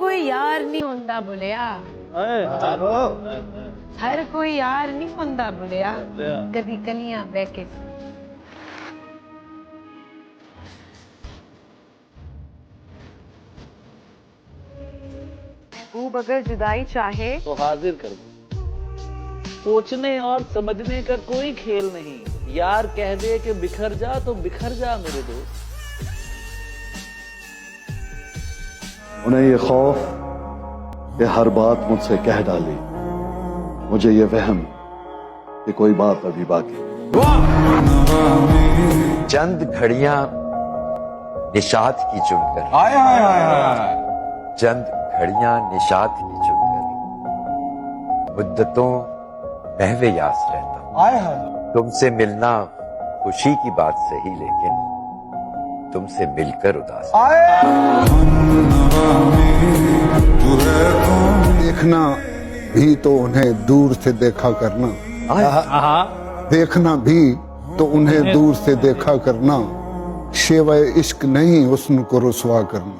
कोई यार नहीं होंदा बुलिया, हर कोई यार नहीं होंदा बुलिया, कभी कलियां बह के। महबूब अगर जुदाई चाहे तो हाजिर कर दो। सोचने और समझने का कोई खेल नहीं, यार कह दे कि बिखर जा तो बिखर जा मेरे दोस्त। उन्हें ये खौफ कि हर बात मुझसे कह डाली, मुझे ये वहम कि कोई बात अभी बाकी। चंद घड़ियां निशात की चुनकर, चंद घड़ियां निशात की चुनकर, मुद्दतों महवे यास रहता। तुमसे मिलना खुशी की बात सही, लेकिन तुमसे मिलकर उदास। देखना भी तो उन्हें दूर से देखा करना, देखना भी तो उन्हें दूर से देखा करना, शेवाए इश्क नहीं हुस्न को रुसवा करना।